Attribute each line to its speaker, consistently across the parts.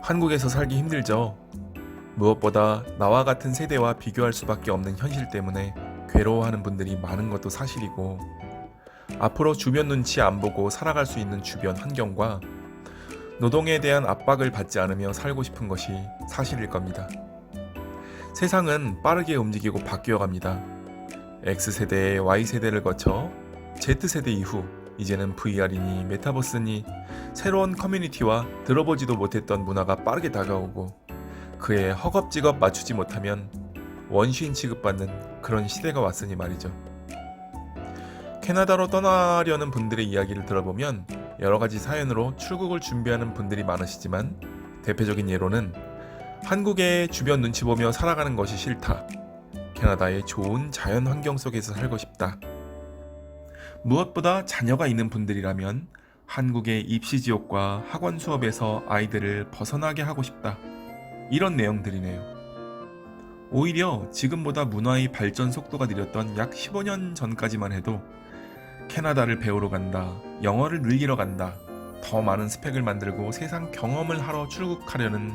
Speaker 1: 한국에서 살기 힘들죠. 무엇보다 나와 같은 세대와 비교할 수밖에 없는 현실 때문에 괴로워하는 분들이 많은 것도 사실이고, 앞으로 주변 눈치 안 보고 살아갈 수 있는 주변 환경과 노동에 대한 압박을 받지 않으며 살고 싶은 것이 사실일 겁니다. 세상은 빠르게 움직이고 바뀌어갑니다. X세대의 Y세대를 거쳐 Z세대 이후 이제는 VR이니 메타버스니 새로운 커뮤니티와 들어보지도 못했던 문화가 빠르게 다가오고, 그에 허겁지겁 맞추지 못하면 원시인 취급받는 그런 시대가 왔으니 말이죠. 캐나다로 떠나려는 분들의 이야기를 들어보면 여러 가지 사연으로 출국을 준비하는 분들이 많으시지만, 대표적인 예로는 한국의 주변 눈치 보며 살아가는 것이 싫다, 캐나다의 좋은 자연 환경 속에서 살고 싶다, 무엇보다 자녀가 있는 분들이라면 한국의 입시 지옥과 학원 수업에서 아이들을 벗어나게 하고 싶다, 이런 내용들이네요. 오히려 지금보다 문화의 발전 속도가 느렸던 약 15년 전까지만 해도 캐나다를 배우러 간다, 영어를 늘리러 간다, 더 많은 스펙을 만들고 세상 경험을 하러 출국하려는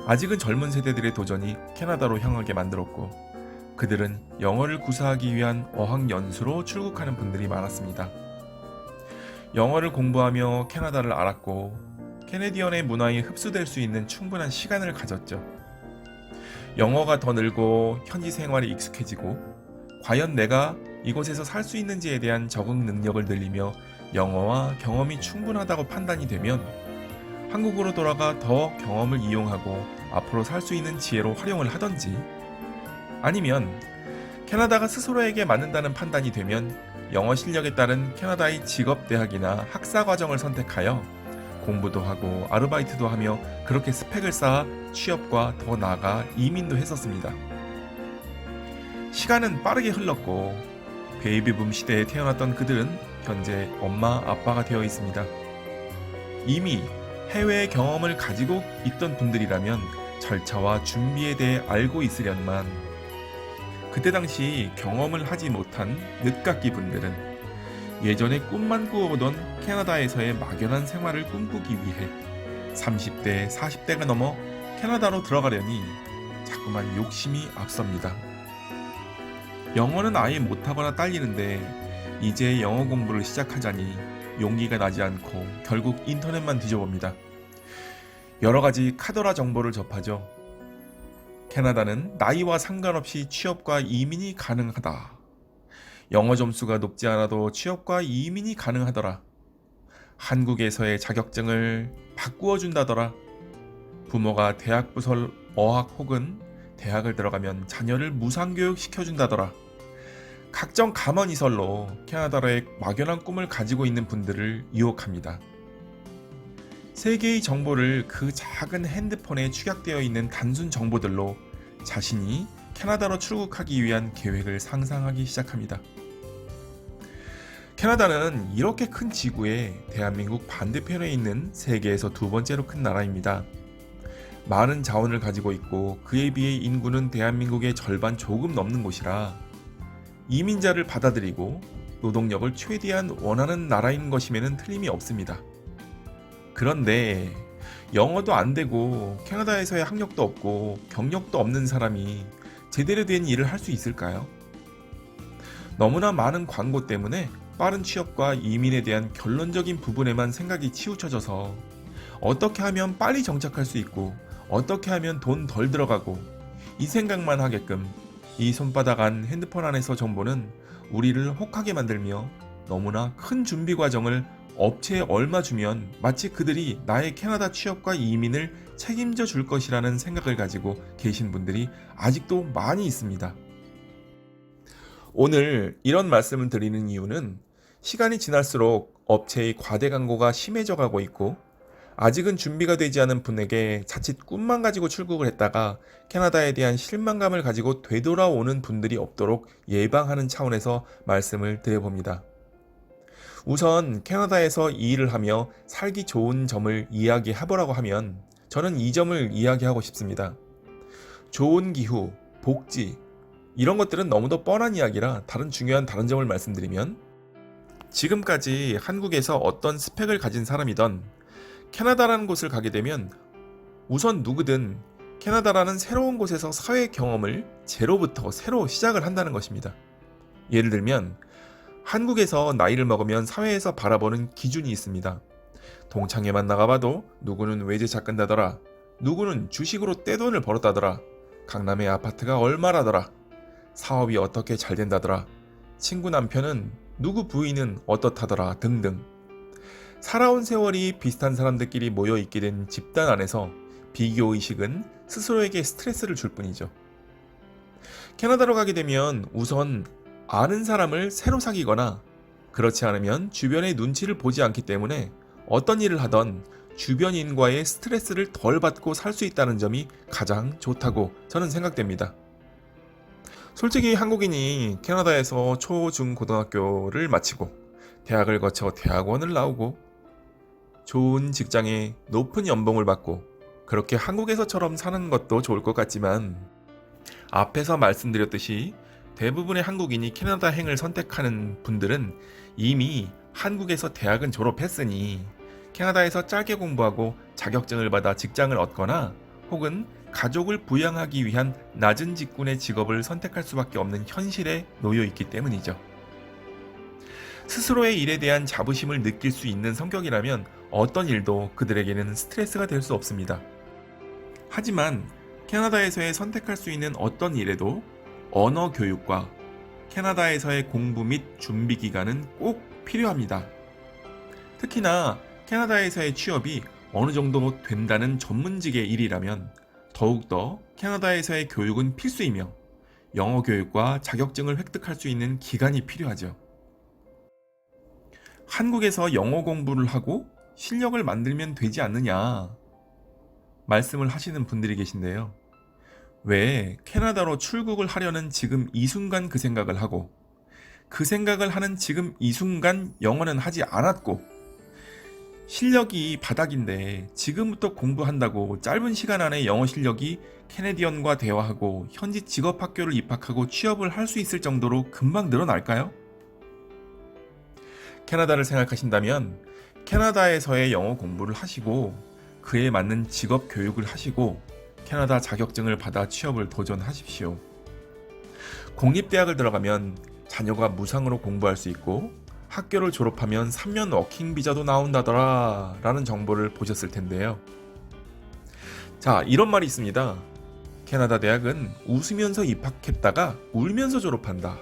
Speaker 1: 아직은 젊은 세대들의 도전이 캐나다로 향하게 만들었고, 그들은 영어를 구사하기 위한 어학연수로 출국하는 분들이 많았습니다. 영어를 공부하며 캐나다를 알았고, 캐네디언의 문화에 흡수될 수 있는 충분한 시간을 가졌죠. 영어가 더 늘고 현지 생활에 익숙해지고, 과연 내가 이곳에서 살 수 있는지에 대한 적응 능력을 늘리며 영어와 경험이 충분하다고 판단이 되면 한국으로 돌아가 더 경험을 이용하고 앞으로 살 수 있는 지혜로 활용을 하던지, 아니면 캐나다가 스스로에게 맞는다는 판단이 되면 영어 실력에 따른 캐나다의 직업대학이나 학사과정을 선택하여 공부도 하고 아르바이트도 하며 그렇게 스펙을 쌓아 취업과 더 나아가 이민도 했었습니다. 시간은 빠르게 흘렀고, 베이비붐 시대에 태어났던 그들은 현재 엄마 아빠가 되어 있습니다. 이미 해외 경험을 가지고 있던 분들이라면 절차와 준비에 대해 알고 있으련만, 그때 당시 경험을 하지 못한 늦깎이 분들은 예전에 꿈만 꾸어오던 캐나다에서의 막연한 생활을 꿈꾸기 위해 30대, 40대가 넘어 캐나다로 들어가려니 자꾸만 욕심이 앞섭니다. 영어는 아예 못하거나 딸리는데 이제 영어 공부를 시작하자니 용기가 나지 않고 결국 인터넷만 뒤져봅니다. 여러 가지 카더라 정보를 접하죠. 캐나다는 나이와 상관없이 취업과 이민이 가능하다. 영어 점수가 높지 않아도 취업과 이민이 가능하더라. 한국에서의 자격증을 바꾸어 준다더라. 부모가 대학 부설 어학 혹은 대학을 들어가면 자녀를 무상교육 시켜준다더라. 각종 감언이설로 캐나다로의 막연한 꿈을 가지고 있는 분들을 유혹합니다. 세계의 정보를 그 작은 핸드폰에 축약되어 있는 단순 정보들로 자신이 캐나다로 출국하기 위한 계획을 상상하기 시작합니다. 캐나다는 이렇게 큰 지구에 대한민국 반대편에 있는 세계에서 두 번째로 큰 나라입니다. 많은 자원을 가지고 있고 그에 비해 인구는 대한민국의 절반 조금 넘는 곳이라 이민자를 받아들이고 노동력을 최대한 원하는 나라인 것임에는 틀림이 없습니다. 그런데 영어도 안 되고 캐나다에서의 학력도 없고 경력도 없는 사람이 제대로 된 일을 할 수 있을까요? 너무나 많은 광고 때문에 빠른 취업과 이민에 대한 결론적인 부분에만 생각이 치우쳐져서 어떻게 하면 빨리 정착할 수 있고 어떻게 하면 돈 덜 들어가고 이 생각만 하게끔 이 손바닥 안 핸드폰 안에서 정보는 우리를 혹하게 만들며 너무나 큰 준비 과정을 업체에 얼마 주면 마치 그들이 나의 캐나다 취업과 이민을 책임져 줄 것이라는 생각을 가지고 계신 분들이 아직도 많이 있습니다. 오늘 이런 말씀을 드리는 이유는 시간이 지날수록 업체의 과대 광고가 심해져 가고 있고, 아직은 준비가 되지 않은 분에게 자칫 꿈만 가지고 출국을 했다가 캐나다에 대한 실망감을 가지고 되돌아오는 분들이 없도록 예방하는 차원에서 말씀을 드려봅니다. 우선 캐나다에서 이 일을 하며 살기 좋은 점을 이야기해보라고 하면 저는 이 점을 이야기하고 싶습니다. 좋은 기후, 복지, 이런 것들은 너무도 뻔한 이야기라 다른 점을 말씀드리면, 지금까지 한국에서 어떤 스펙을 가진 사람이던 캐나다라는 곳을 가게 되면 우선 누구든 캐나다라는 새로운 곳에서 사회 경험을 제로부터 새로 시작을 한다는 것입니다. 예를 들면 한국에서 나이를 먹으면 사회에서 바라보는 기준이 있습니다. 동창회만 나가봐도 누구는 외제차 끈다더라, 누구는 주식으로 떼돈을 벌었다더라, 강남의 아파트가 얼마라더라, 사업이 어떻게 잘 된다더라, 친구 남편은 누구 부인은 어떻다더라 등등. 살아온 세월이 비슷한 사람들끼리 모여 있게 된 집단 안에서 비교의식은 스스로에게 스트레스를 줄 뿐이죠. 캐나다로 가게 되면 우선 아는 사람을 새로 사귀거나 그렇지 않으면 주변의 눈치를 보지 않기 때문에 어떤 일을 하던 주변인과의 스트레스를 덜 받고 살 수 있다는 점이 가장 좋다고 저는 생각됩니다. 솔직히 한국인이 캐나다에서 초, 중, 고등학교를 마치고 대학을 거쳐 대학원을 나오고 좋은 직장에 높은 연봉을 받고 그렇게 한국에서처럼 사는 것도 좋을 것 같지만 앞에서 말씀드렸듯이 대부분의 한국인이 캐나다행을 선택하는 분들은 이미 한국에서 대학은 졸업했으니 캐나다에서 짧게 공부하고 자격증을 받아 직장을 얻거나 혹은 가족을 부양하기 위한 낮은 직군의 직업을 선택할 수밖에 없는 현실에 놓여 있기 때문이죠. 스스로의 일에 대한 자부심을 느낄 수 있는 성격이라면 어떤 일도 그들에게는 스트레스가 될 수 없습니다. 하지만 캐나다에서의 선택할 수 있는 어떤 일에도 언어 교육과 캐나다에서의 공부 및 준비 기간은 꼭 필요합니다. 특히나 캐나다에서의 취업이 어느 정도 된다는 전문직의 일이라면 더욱더 캐나다에서의 교육은 필수이며 영어 교육과 자격증을 획득할 수 있는 기간이 필요하죠. 한국에서 영어 공부를 하고 실력을 만들면 되지 않느냐 말씀을 하시는 분들이 계신데요. 왜 캐나다로 출국을 하려는 지금 이 순간 그 생각을 하고 그 생각을 하는 지금 이 순간 영어는 하지 않았고 실력이 바닥인데 지금부터 공부한다고 짧은 시간 안에 영어 실력이 캐네디언과 대화하고 현지 직업학교를 입학하고 취업을 할 수 있을 정도로 금방 늘어날까요? 캐나다를 생각하신다면 캐나다에서의 영어 공부를 하시고 그에 맞는 직업 교육을 하시고 캐나다 자격증을 받아 취업을 도전하십시오. 공립대학을 들어가면 자녀가 무상으로 공부할 수 있고 학교를 졸업하면 3년 워킹 비자도 나온다더라 라는 정보를 보셨을 텐데요. 자, 이런 말이 있습니다. 캐나다 대학은 웃으면서 입학했다가 울면서 졸업한다.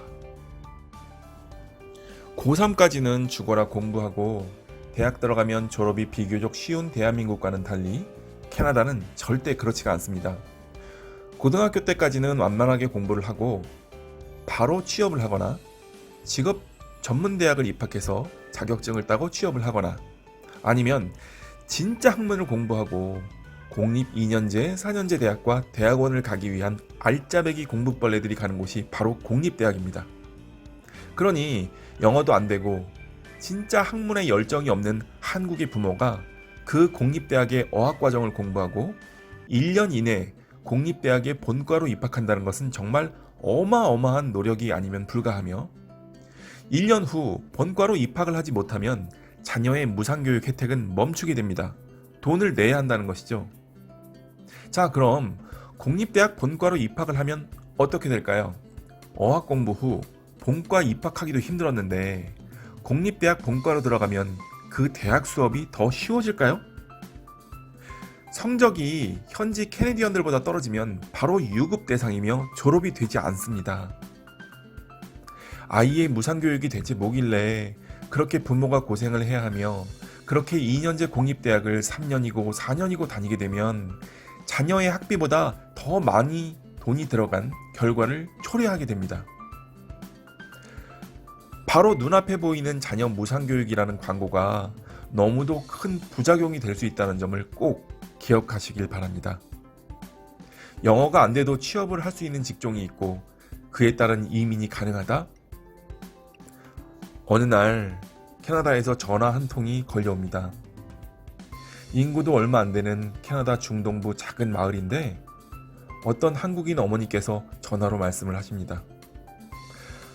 Speaker 1: 고3까지는 죽어라 공부하고 대학 들어가면 졸업이 비교적 쉬운 대한민국과는 달리 캐나다는 절대 그렇지가 않습니다. 고등학교 때까지는 완만하게 공부를 하고 바로 취업을 하거나 직업 전문대학을 입학해서 자격증을 따고 취업을 하거나 아니면 진짜 학문을 공부하고 공립 2년제, 4년제 대학과 대학원을 가기 위한 알짜배기 공부벌레들이 가는 곳이 바로 공립대학입니다. 그러니 영어도 안 되고 진짜 학문에 열정이 없는 한국의 부모가 그 공립대학의 어학과정을 공부하고 1년 이내 공립대학의 본과로 입학한다는 것은 정말 어마어마한 노력이 아니면 불가하며 1년 후 본과로 입학을 하지 못하면 자녀의 무상교육 혜택은 멈추게 됩니다. 돈을 내야 한다는 것이죠. 자, 그럼 공립대학 본과로 입학을 하면 어떻게 될까요? 어학 공부 후 본과 입학하기도 힘들었는데 공립대학 본과로 들어가면 그 대학 수업이 더 쉬워질까요? 성적이 현지 캐네디언들보다 떨어지면 바로 유급 대상이며 졸업이 되지 않습니다. 아이의 무상교육이 대체 뭐길래 그렇게 부모가 고생을 해야 하며 그렇게 2년제 공립대학을 3년이고 4년이고 다니게 되면 자녀의 학비보다 더 많이 돈이 들어간 결과를 초래하게 됩니다. 바로 눈앞에 보이는 자녀 무상교육이라는 광고가 너무도 큰 부작용이 될 수 있다는 점을 꼭 기억하시길 바랍니다. 영어가 안 돼도 취업을 할 수 있는 직종이 있고 그에 따른 이민이 가능하다? 어느 날 캐나다에서 전화 한 통이 걸려옵니다. 인구도 얼마 안 되는 캐나다 중동부 작은 마을인데 어떤 한국인 어머니께서 전화로 말씀을 하십니다.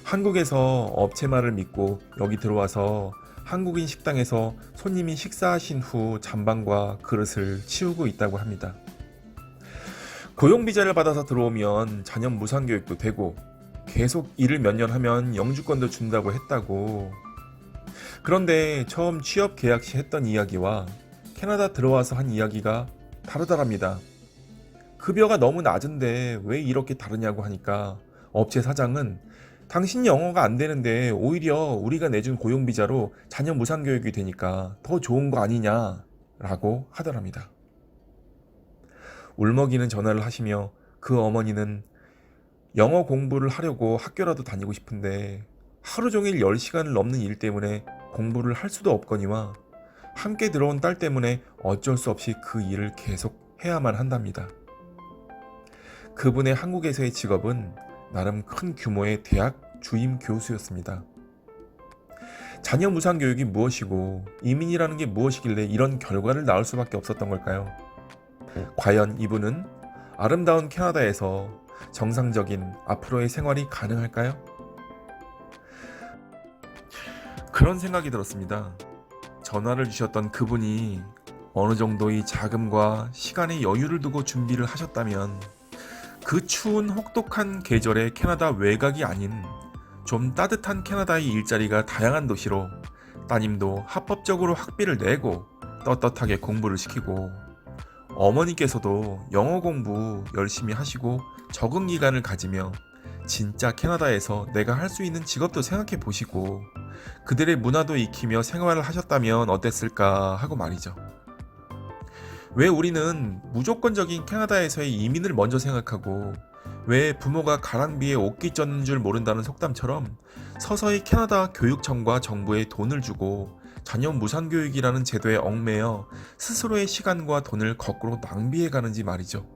Speaker 1: 한국에서 업체 말을 믿고 여기 들어와서 한국인 식당에서 손님이 식사하신 후 잔반과 그릇을 치우고 있다고 합니다. 고용비자를 받아서 들어오면 자녀 무상교육도 되고 계속 일을 몇 년 하면 영주권도 준다고 했다고. 그런데 처음 취업 계약 시 했던 이야기와 캐나다 들어와서 한 이야기가 다르더랍니다. 급여가 너무 낮은데 왜 이렇게 다르냐고 하니까 업체 사장은 당신 영어가 안 되는데 오히려 우리가 내준 고용비자로 자녀 무상교육이 되니까 더 좋은 거 아니냐 라고 하더랍니다. 울먹이는 전화를 하시며 그 어머니는 영어 공부를 하려고 학교라도 다니고 싶은데 하루 종일 10시간을 넘는 일 때문에 공부를 할 수도 없거니와 함께 들어온 딸 때문에 어쩔 수 없이 그 일을 계속 해야만 한답니다. 그분의 한국에서의 직업은 나름 큰 규모의 대학 주임 교수였습니다. 자녀 무상교육이 무엇이고 이민이라는 게 무엇이길래 이런 결과를 낳을 수밖에 없었던 걸까요? 과연 이분은 아름다운 캐나다에서 정상적인 앞으로의 생활이 가능할까요? 그런 생각이 들었습니다. 전화를 주셨던 그분이 어느 정도의 자금과 시간의 여유를 두고 준비를 하셨다면 그 추운 혹독한 계절의 캐나다 외곽이 아닌 좀 따뜻한 캐나다의 일자리가 다양한 도시로 따님도 합법적으로 학비를 내고 떳떳하게 공부를 시키고 어머니께서도 영어 공부 열심히 하시고 적응 기간을 가지며 진짜 캐나다에서 내가 할 수 있는 직업도 생각해 보시고 그들의 문화도 익히며 생활을 하셨다면 어땠을까 하고 말이죠. 왜 우리는 무조건적인 캐나다에서의 이민을 먼저 생각하고 왜 부모가 가랑비에 옷깃 젖는 줄 모른다는 속담처럼 서서히 캐나다 교육청과 정부에 돈을 주고 자녀 무상교육이라는 제도에 얽매여 스스로의 시간과 돈을 거꾸로 낭비해 가는지 말이죠.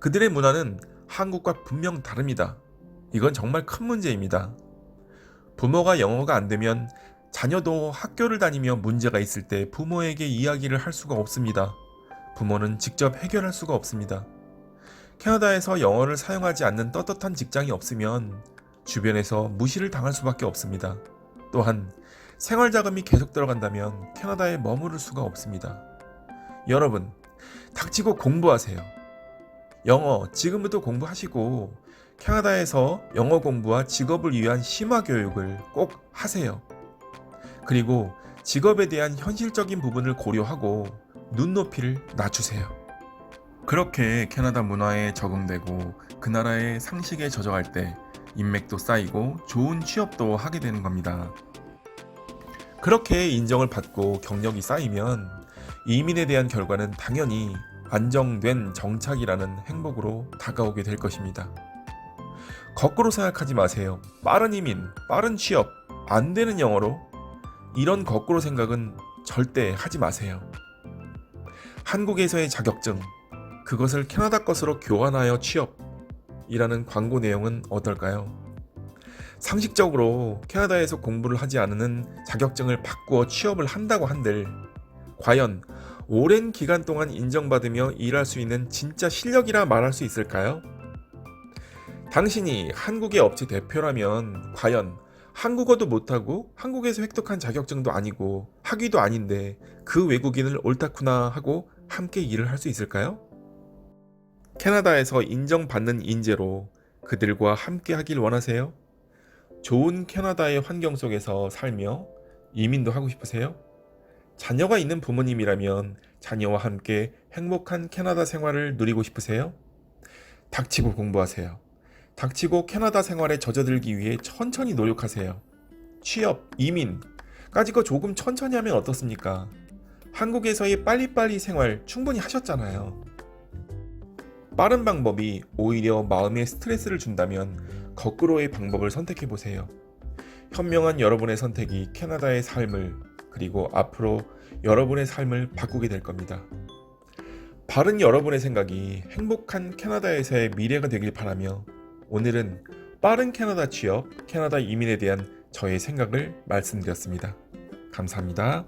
Speaker 1: 그들의 문화는 한국과 분명 다릅니다. 이건 정말 큰 문제입니다. 부모가 영어가 안 되면 자녀도 학교를 다니며 문제가 있을 때 부모에게 이야기를 할 수가 없습니다. 부모는 직접 해결할 수가 없습니다. 캐나다에서 영어를 사용하지 않는 떳떳한 직장이 없으면 주변에서 무시를 당할 수밖에 없습니다. 또한 생활자금이 계속 들어간다면 캐나다에 머무를 수가 없습니다. 여러분, 닥치고 공부하세요. 영어 지금부터 공부하시고 캐나다에서 영어 공부와 직업을 위한 심화 교육을 꼭 하세요. 그리고 직업에 대한 현실적인 부분을 고려하고 눈높이를 낮추세요. 그렇게 캐나다 문화에 적응되고 그 나라의 상식에 젖어갈 때 인맥도 쌓이고 좋은 취업도 하게 되는 겁니다. 그렇게 인정을 받고 경력이 쌓이면 이민에 대한 결과는 당연히 안정된 정착이라는 행복으로 다가오게 될 것입니다. 거꾸로 생각하지 마세요. 빠른 이민, 빠른 취업, 안 되는 영어로 이런 거꾸로 생각은 절대 하지 마세요. 한국에서의 자격증, 그것을 캐나다 것으로 교환하여 취업이라는 광고 내용은 어떨까요? 상식적으로 캐나다에서 공부를 하지 않는 자격증을 바꾸어 취업을 한다고 한들 과연 오랜 기간 동안 인정받으며 일할 수 있는 진짜 실력이라 말할 수 있을까요? 당신이 한국의 업체 대표라면 과연 한국어도 못하고 한국에서 획득한 자격증도 아니고 학위도 아닌데 그 외국인을 옳다구나 하고 함께 일을 할 수 있을까요? 캐나다에서 인정받는 인재로 그들과 함께 하길 원하세요? 좋은 캐나다의 환경 속에서 살며 이민도 하고 싶으세요? 자녀가 있는 부모님이라면 자녀와 함께 행복한 캐나다 생활을 누리고 싶으세요? 닥치고 공부하세요. 닥치고 캐나다 생활에 젖어들기 위해 천천히 노력하세요. 취업, 이민까지 거 조금 천천히 하면 어떻습니까? 한국에서의 빨리빨리 생활 충분히 하셨잖아요. 빠른 방법이 오히려 마음에 스트레스를 준다면 거꾸로의 방법을 선택해보세요. 현명한 여러분의 선택이 캐나다의 삶을 그리고 앞으로 여러분의 삶을 바꾸게 될 겁니다. 바른 여러분의 생각이 행복한 캐나다에서의 미래가 되길 바라며 오늘은 빠른 캐나다 취업, 캐나다 이민에 대한 저의 생각을 말씀드렸습니다. 감사합니다.